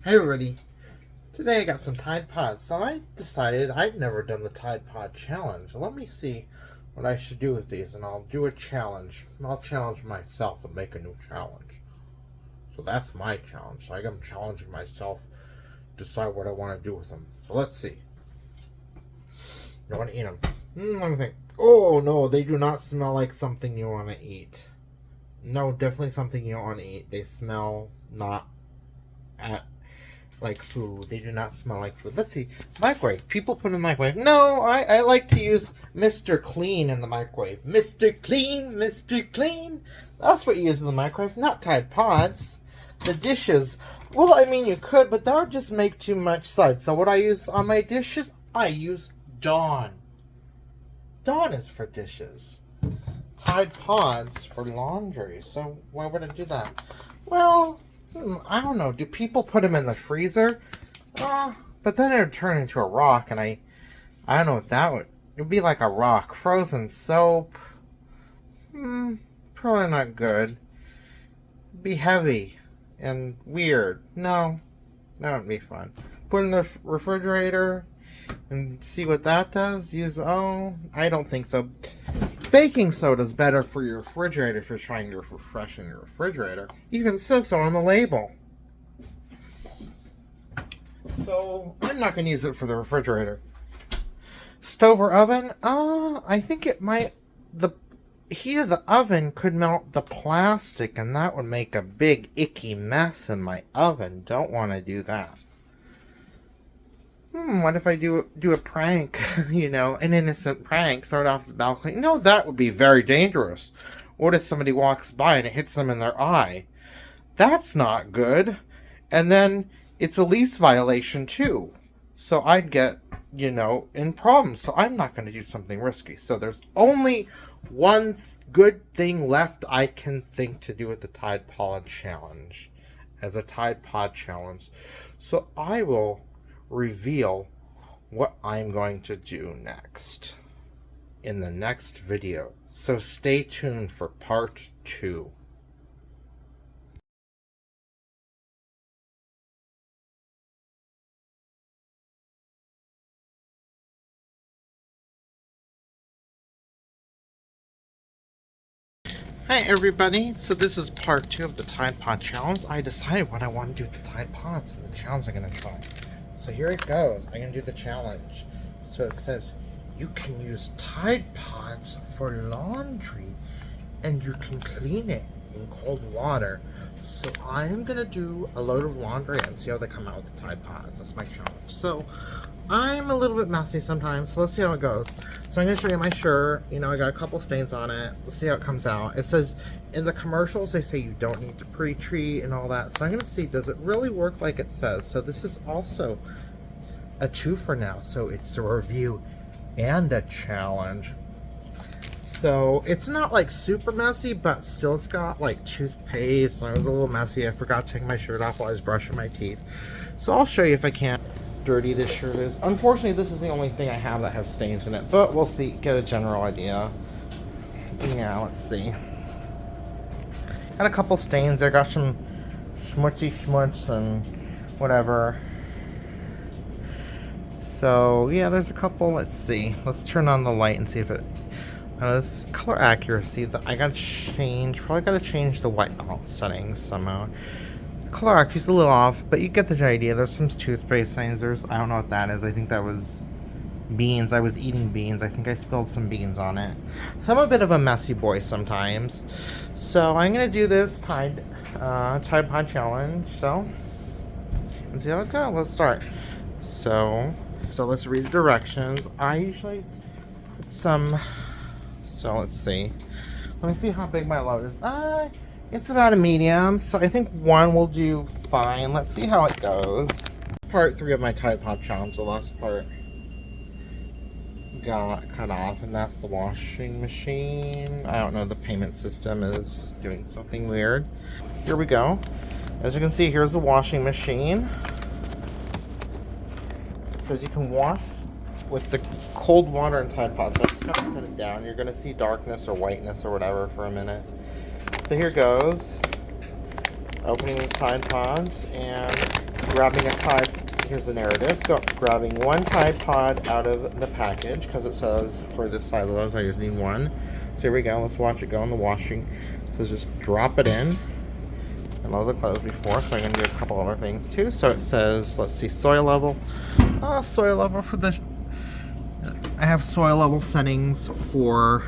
Hey everybody, today I got some Tide Pods, so I decided I've never done the Tide Pod Challenge. Let me see what I should do with these, and I'll do a challenge. I'll challenge myself and make a new challenge. So that's my challenge. So I'm challenging myself, decide what I want to do with them. So let's see. You want to eat them? Let me think. Oh no, they do not smell like something you want to eat. No, definitely something you don't want to eat. They smell not like food. They do not smell like food. Let's see. Microwave. People put in the microwave. No, I like to use Mr. Clean in the microwave. Mr. Clean, Mr. Clean. That's what you use in the microwave, not Tide Pods. The dishes. Well, I mean, you could, but that would just make too much suds. So what I use on my dishes, I use Dawn. Dawn is for dishes. Tide Pods for laundry. So why would I do that? Well, I don't know. Do people put them in the freezer? But then it would turn into a rock, and I don't know what that would. It would be like a rock. Frozen soap. Probably not good. It'd be heavy and weird. No, that wouldn't be fun. Put in the refrigerator and see what that does. I don't think so. Baking soda is better for your refrigerator if you're trying to refreshen your refrigerator. Even says so on the label. So I'm not going to use it for the refrigerator. Stove or oven? I think it might. The heat of the oven could melt the plastic, and that would make a big icky mess in my oven. Don't want to do that. What if I do a prank? An innocent prank, throw it off the balcony? No, that would be very dangerous. What if somebody walks by and it hits them in their eye? That's not good. And then it's a lease violation too. So I'd get, in problems. So I'm not going to do something risky. So there's only one good thing left I can think to do with the Tide Pod Challenge. As a Tide Pod Challenge. So I will reveal what I'm going to do next in the next video. So stay tuned for part 2. Hi everybody, so this is part 2 of the Tide Pod Challenge. I decided what I want to do with the Tide Pods and the challenge I'm going to try. So here it goes. I'm going to do the challenge. So it says, you can use Tide Pods for laundry and you can clean it in cold water. So I am going to do a load of laundry and see how they come out with the Tide Pods. That's my challenge. So I'm a little bit messy sometimes, so let's see how it goes. So I'm going to show you my shirt. I got a couple stains on it. Let's see how it comes out. It says, in the commercials, they say you don't need to pre-treat and all that. So I'm going to see, does it really work like it says? So this is also a 2 for now. So it's a review and a challenge. So it's not like super messy, but still it's got like toothpaste. So I was a little messy. I forgot to take my shirt off while I was brushing my teeth. So I'll show you if I can. Dirty this shirt is. Unfortunately, this is the only thing I have that has stains in it, but we'll see, get a general idea. Yeah, let's see. Got a couple stains there, got some schmutzy schmutz and whatever. So yeah, there's a couple. Let's see, let's turn on the light and see if it, this color accuracy that I gotta change, probably gotta change the white balance settings somehow. Color accuracy is a little off, but you get the idea. There's some toothpaste stains. I don't know what that is. I think that was beans. I was eating beans. I think I spilled some beans on it. So I'm a bit of a messy boy sometimes. So I'm gonna do this Tide Pod Challenge. So and see how it goes. Let's start. So let's read the directions. I usually put some. So let's see. Let me see how big my load is. It's about a medium, so I think 1 will do fine. Let's see how it goes. Part 3 of my Tide Pod Challenge, the last part got cut off, and that's the washing machine. I don't know, the payment system is doing something weird. Here we go. As you can see, here's the washing machine. It says you can wash with the cold water and Tide Pods. So I'm just gonna set it down. You're gonna see darkness or whiteness or whatever for a minute. So here goes. Opening the Tide Pods, and grabbing a Tide, here's the narrative, grabbing one Tide Pod out of the package, because it says for this size of those I just need one. So here we go, let's watch it go in the washing. So just drop it in. I load the clothes before, so I'm going to do a couple other things too. So it says, let's see, soil level. Soil level for the... I have soil level settings for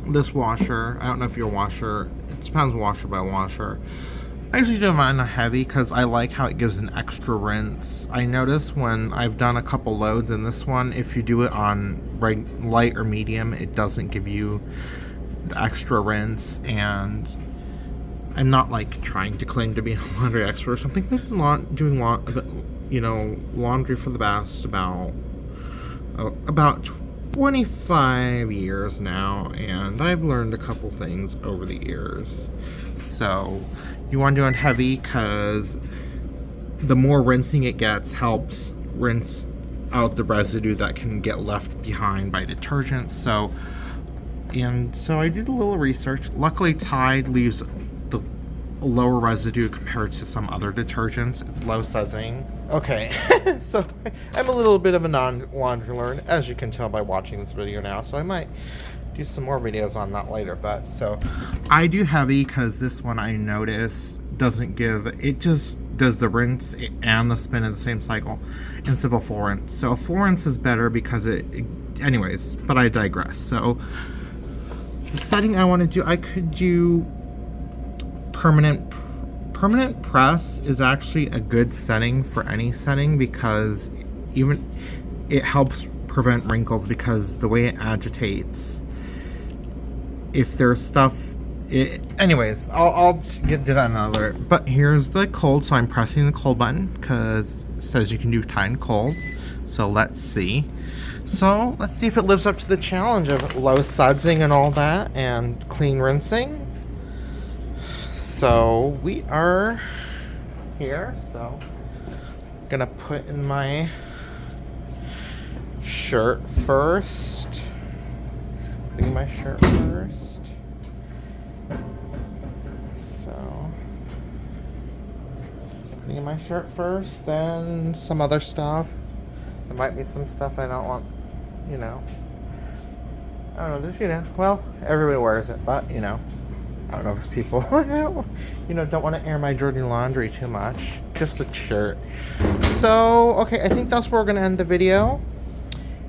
this washer. I don't know if your washer, it depends washer by washer. I usually do mine on heavy because I like how it gives an extra rinse. I notice when I've done a couple loads in this one, if you do it on light or medium, it doesn't give you the extra rinse. And I'm not like trying to claim to be a laundry expert or something. I've been doing laundry for the past about 25 years now, and I've learned a couple things over the years. So you want to do it heavy because the more rinsing it gets helps rinse out the residue that can get left behind by detergents. So I did a little research. Luckily, Tide leaves the lower residue compared to some other detergents. It's low sudsing. Okay, so I'm a little bit of a non-laundry learner, as you can tell by watching this video now, so I might do some more videos on that later. But so I do heavy because this one I notice doesn't give, it just does the rinse and the spin in the same cycle instead of a full rinse. So a full rinse is better because anyways, but I digress. So the setting I want to do, I could do permanent press is actually a good setting for any setting because even it helps prevent wrinkles because the way it agitates, if there's stuff, anyways, I'll get to that another. But here's the cold, so I'm pressing the cold button because it says you can do Tide cold. So let's see. So let's see if it lives up to the challenge of low sudsing and all that and clean rinsing. So we are here, so I'm gonna put in my shirt first. Putting my shirt first. So putting in my shirt first, then some other stuff. There might be some stuff I don't want, I don't know, well, everybody wears it, but, I don't know if it's people, don't want to air my dirty laundry too much. Just the shirt. So, okay, I think that's where we're going to end the video.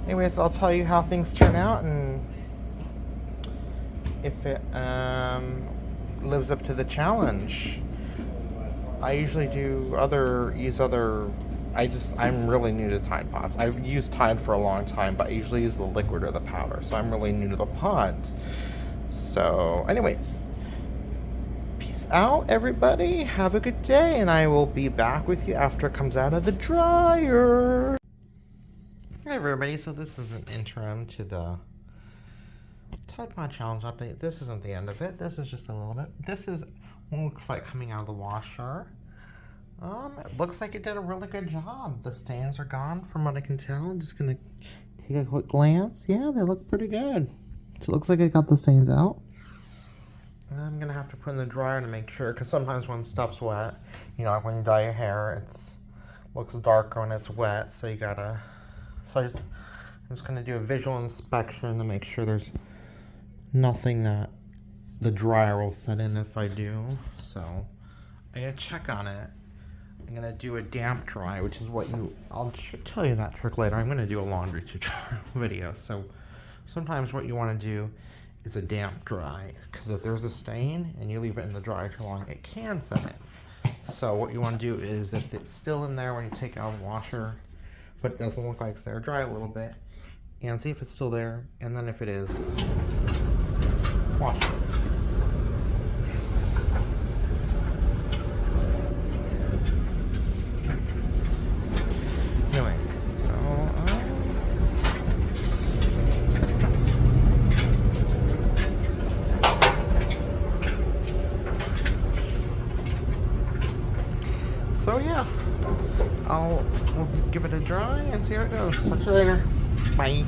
Anyways, I'll tell you how things turn out and if it lives up to the challenge. I usually I'm really new to Tide Pods. I've used Tide for a long time, but I usually use the liquid or the powder, so I'm really new to the pods. So, anyways, peace out, everybody. Have a good day, and I will be back with you after it comes out of the dryer. Hey, everybody. So this is an interim to the Tide Pod Challenge update. This isn't the end of it. This is just a little bit. This is what it looks like coming out of the washer. It looks like it did a really good job. The stains are gone from what I can tell. I'm just gonna take a quick glance. Yeah, they look pretty good. So it looks like I got the stains out. I'm gonna have to put in the dryer to make sure, because sometimes when stuff's wet, like when you dye your hair, it looks darker when it's wet. So I'm just gonna do a visual inspection to make sure there's nothing that the dryer will set in if I do. So I'm gonna check on it. I'm gonna do a damp dry, which is what I'll tell you that trick later. I'm gonna do a laundry tutorial video. So sometimes what you want to do is a damp dry, because if there's a stain and you leave it in the dryer too long, it can set in. So what you want to do is, if it's still in there when you take out the washer, but it doesn't look like it's there, dry a little bit and see if it's still there, and then if it is, wash it. Anyways, so yeah, we'll give it a dry and see how it goes. Talk to you later. Bye.